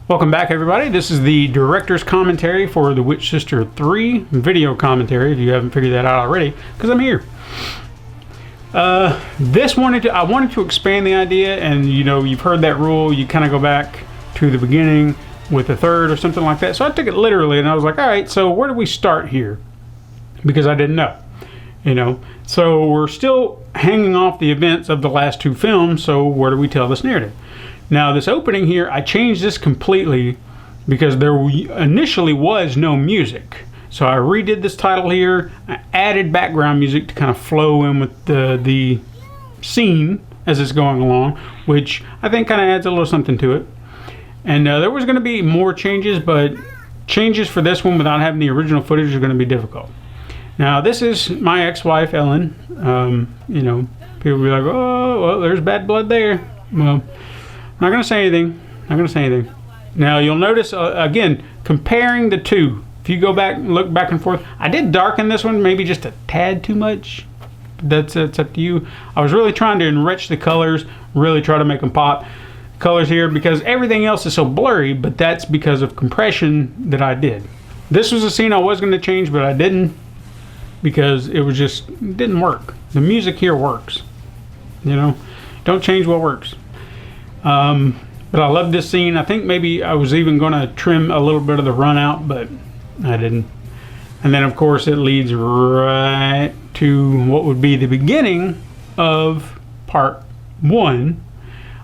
Welcome back, everybody. This is the director's commentary for the Witch Sister 3 video commentary, if you haven't figured that out already, because I'm here. I wanted to expand the idea, and you know, you've heard that rule, you kind of go back to the beginning with the third or something like that. So I took it literally, and I was like, all right, so where do we start here? Because I didn't know, you know. So we're still hanging off the events of the last two films, so where do we tell this narrative? Now, this opening here, I changed this completely because there initially was no music. So I redid this title here. I added background music to kind of flow in with the scene as it's going along, which I think kind of adds a little something to it. And there was going to be more changes, but changes for this one without having the original footage are going to be difficult. Now, this is my ex-wife, Ellen. You know, people will be like, oh, well, there's bad blood there. Well, not going to say anything. Not going to say anything. Now, you'll notice, again, comparing the two. If you go back and look back and forth, I did darken this one maybe just a tad too much. It's up to you. I was really trying to enrich the colors, really try to make them pop. Colors here, because everything else is so blurry, but that's because of compression that I did. This was a scene I was going to change, but I didn't, because it didn't work. The music here works. You know, don't change what works. But I love this scene. I think maybe I was even going to trim a little bit of the run out, but I didn't. And then of course it leads right to what would be the beginning of part 1.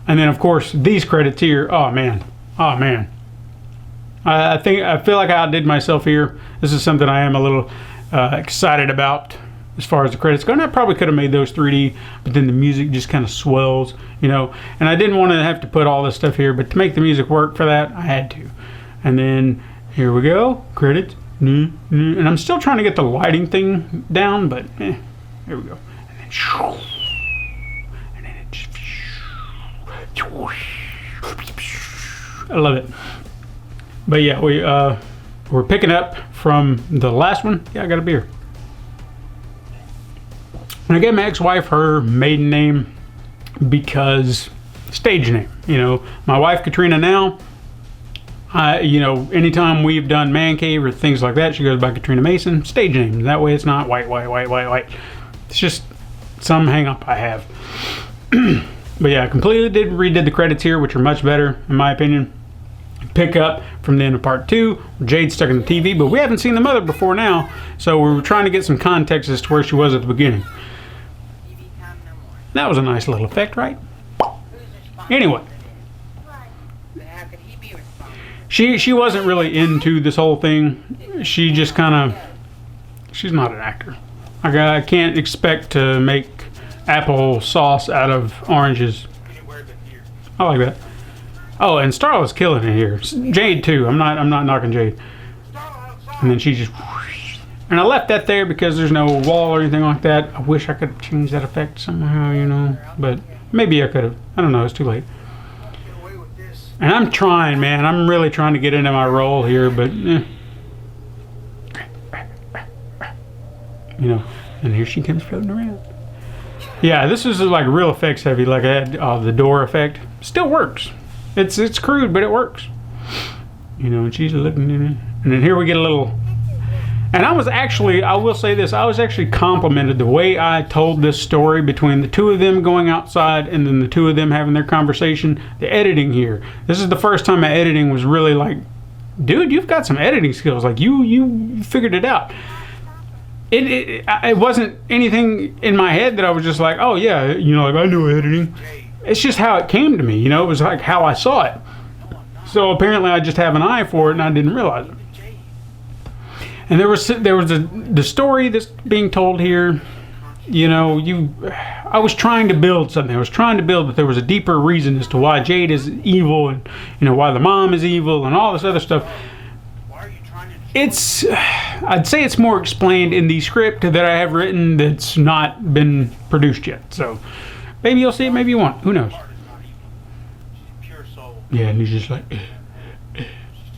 And then of course these credits here. Oh man. I feel like I outdid myself here. This is something I am a little excited about as far as the credits go. And I probably could have made those 3D, but then the music just kind of swells, you know. And I didn't want to have to put all this stuff here, but to make the music work for that, I had to. And then here we go, credits. And I'm still trying to get the lighting thing down, but here we go. And then it just, I love it. But yeah, we're picking up from the last one. Yeah, I got a beer. And I gave my ex-wife her maiden name because stage name. You know, my wife Katrina now. You know, anytime we've done Man Cave or things like that, she goes by Katrina Mason. Stage name. That way, it's not white. It's just some hang-up I have. But yeah, I completely redid the credits here, which are much better in my opinion. Pick up from the end of part 2. Jade's stuck in the TV, but we haven't seen the mother before now, so we were trying to get some context as to where she was at the beginning. That was a nice little effect, right? Anyway, she wasn't really into this whole thing. She just kind of, she's not an actor. I can't expect to make apple sauce out of oranges. I like that. Oh, and Starla's killing it here. Jade too. I'm not knocking Jade. And then she just, and I left that there because there's no wall or anything like that. I wish I could have changed that effect somehow, you know, but maybe I could have. I don't know. It's too late. And I'm trying, man. I'm really trying to get into my role here, but you know. And here she comes floating around. Yeah, this is like real effects heavy. Like I had the door effect. Still works. It's crude, but it works. You know, and she's looking in it. And then here we get a little. And I will say this, I was actually complimented the way I told this story between the two of them going outside and then the two of them having their conversation. The editing here. This is the first time my editing was really like, dude, you've got some editing skills. Like you figured it out. It wasn't anything in my head that I was just like, oh yeah, you know, like I knew editing. It's just how it came to me, you know, it was like how I saw it. So apparently I just have an eye for it and I didn't realize it. And there was the story that's being told here, you know, I was trying to build something. I was trying to build that there was a deeper reason as to why Jade is evil and, you know, why the mom is evil and all this other stuff. I'd say it's more explained in the script that I have written that's not been produced yet. So maybe you'll see it, maybe you won't. Who knows? Yeah, and he's just like,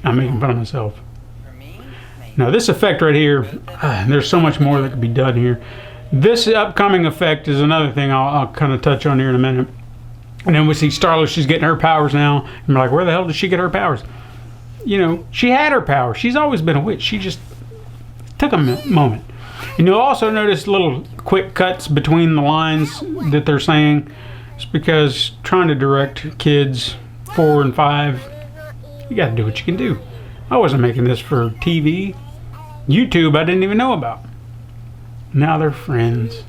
I'm making fun of myself. Now this effect right here, there's so much more that could be done here. This upcoming effect is another thing I'll kind of touch on here in a minute. And then we see Starla, she's getting her powers now. And we're like, where the hell did she get her powers? you know, she had her power. She's always been a witch. She just took a moment. And you'll also notice little quick cuts between the lines that they're saying. It's because trying to direct kids 4 and 5, you got to do what you can do. I wasn't making this for TV. YouTube I didn't even know about. Now they're friends.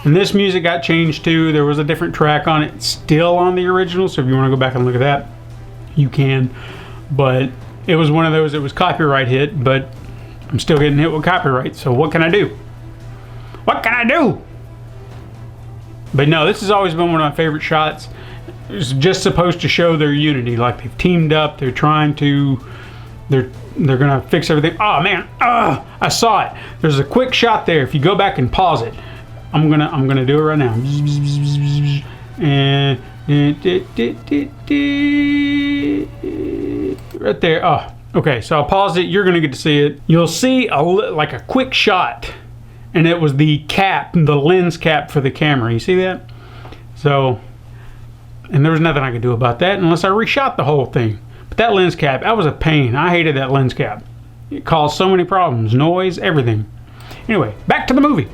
And this music got changed too. There was a different track on it, still on the original, so if you want to go back and look at that, you can. But it was one of those, it was copyright hit, but I'm still getting hit with copyright, so what can I do? What can I do? But no, this has always been one of my favorite shots. It's just supposed to show their unity, like they've teamed up, they're trying to, they're gonna fix everything. Oh man, I saw it. There's a quick shot there. If you go back and pause it, I'm gonna do it right now. And right there. Oh, okay. So I'll pause it. You're gonna get to see it. You'll see like a quick shot, and it was the cap, the lens cap for the camera. You see that? So, and there was nothing I could do about that unless I reshot the whole thing. But that lens cap, that was a pain. I hated that lens cap. It caused so many problems, noise, everything. Anyway, back to the movie.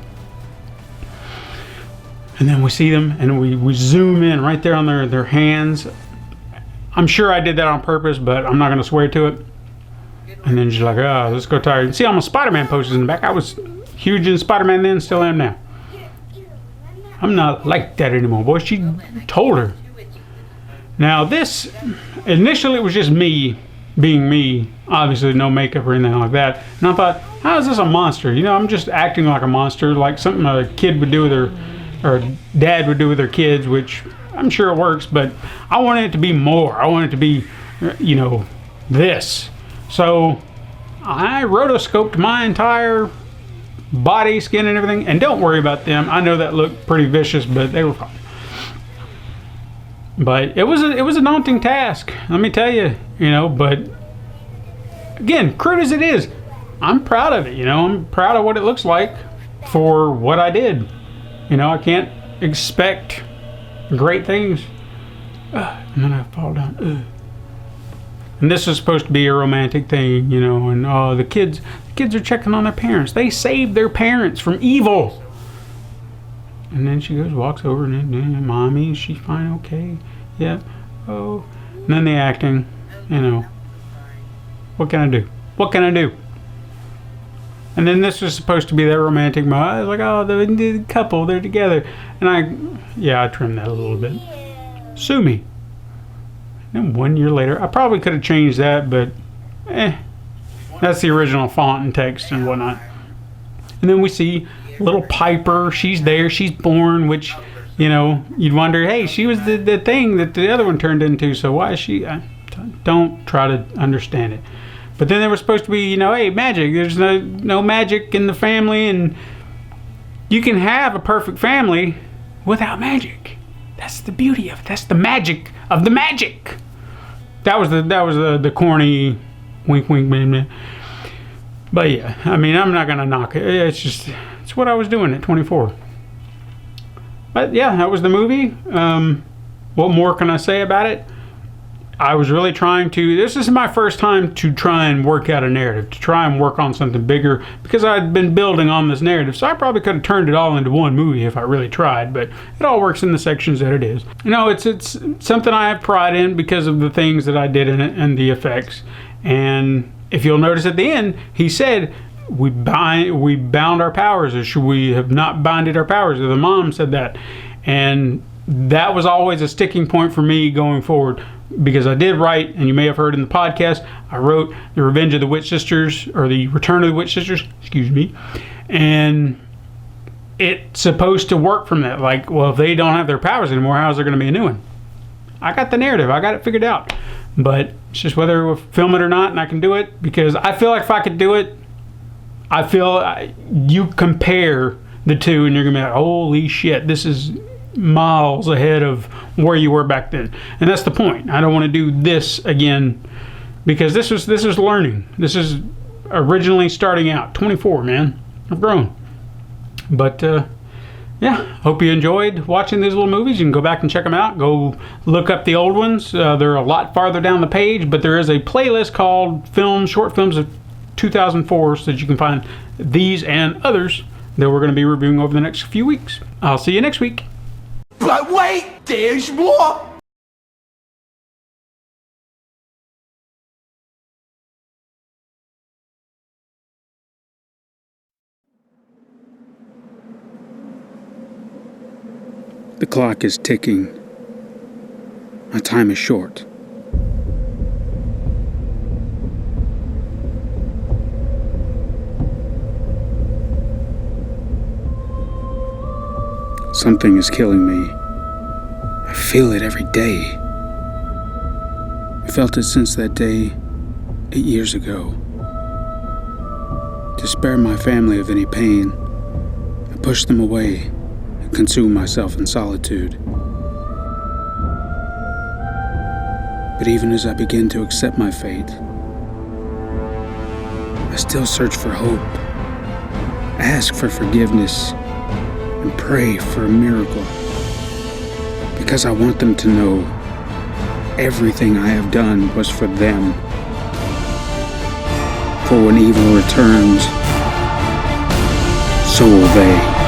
And then we see them, and we zoom in right there on their hands. I'm sure I did that on purpose, but I'm not going to swear to it. And then she's like, oh, let's go tired. See all my Spider-Man posters in the back. I was huge in Spider-Man then, still am now. I'm not like that anymore, boy. She told her. Now this, initially it was just me being me. Obviously no makeup or anything like that. And I thought, how is this a monster? You know, I'm just acting like a monster, like something a kid would do with her, or dad would do with their kids, which I'm sure it works, but I wanted it to be more. I wanted it to be, you know, this. So I rotoscoped my entire body, skin, and everything. And don't worry about them. I know that looked pretty vicious, but they were fine. But it was a daunting task, let me tell you, you know, but again, crude as it is, I'm proud of it, you know. I'm proud of what it looks like for what I did. You know, I can't expect great things. And then I fall down. And this is supposed to be a romantic thing, you know, and the kids are checking on their parents. They saved their parents from evil. And then she goes, walks over, and then, mommy, is she fine? Okay. Yeah. Oh. And then the acting, you know. What can I do? What can I do? And then this was supposed to be that romantic moment. I was like, oh, the couple, they're together. And I trimmed that a little bit. Sue me. And 1 year later, I probably could have changed that, but that's the original font and text and whatnot. And then we see little Piper. She's there. She's born, which, you know, you'd wonder, hey, she was the thing that the other one turned into, so why is she? Don't try to understand it. But then there was supposed to be, you know, hey, magic. There's no magic in the family, and you can have a perfect family without magic. That's the beauty of it. That's the magic of the magic. That was the corny wink, wink, man. But yeah, I mean, I'm not gonna knock it. It's what I was doing at 24. But yeah, that was the movie. What more can I say about it? I was really trying to, this is my first time to try and work out a narrative, to try and work on something bigger, because I'd been building on this narrative, so I probably could have turned it all into one movie if I really tried, but it all works in the sections that it is. You know, it's something I have pride in because of the things that I did in it and the effects. And if you'll notice at the end, he said, we bound our powers, or should we have not bounded our powers? Or the mom said that. And that was always a sticking point for me going forward, because I did write, and you may have heard in the podcast, I wrote The Revenge of the Witch Sisters, or The Return of the Witch Sisters, excuse me, and it's supposed to work from that. Like, well, if they don't have their powers anymore, how's there going to be a new one? I got the narrative, I got it figured out, but it's just whether we'll film it or not, and I can do it, because I feel like if I could do it, I feel you compare the two, and you're going to be like, holy shit, this is miles ahead of where you were back then. And that's the point. I don't want to do this again, because this is learning. This is originally starting out. 24, man. I've grown. But yeah, hope you enjoyed watching these little movies. You can go back and check them out. Go look up the old ones. They're a lot farther down the page, but there is a playlist called Short Films of 2004, so that you can find these and others that we're going to be reviewing over the next few weeks. I'll see you next week. But wait, there's more! The clock is ticking. My time is short. Something is killing me. I feel it every day. I felt it since that day 8 years ago. To spare my family of any pain, I pushed them away and consumed myself in solitude. But even as I begin to accept my fate, I still search for hope, ask for forgiveness, and pray for a miracle. Because I want them to know everything I have done was for them. For when evil returns, so will they.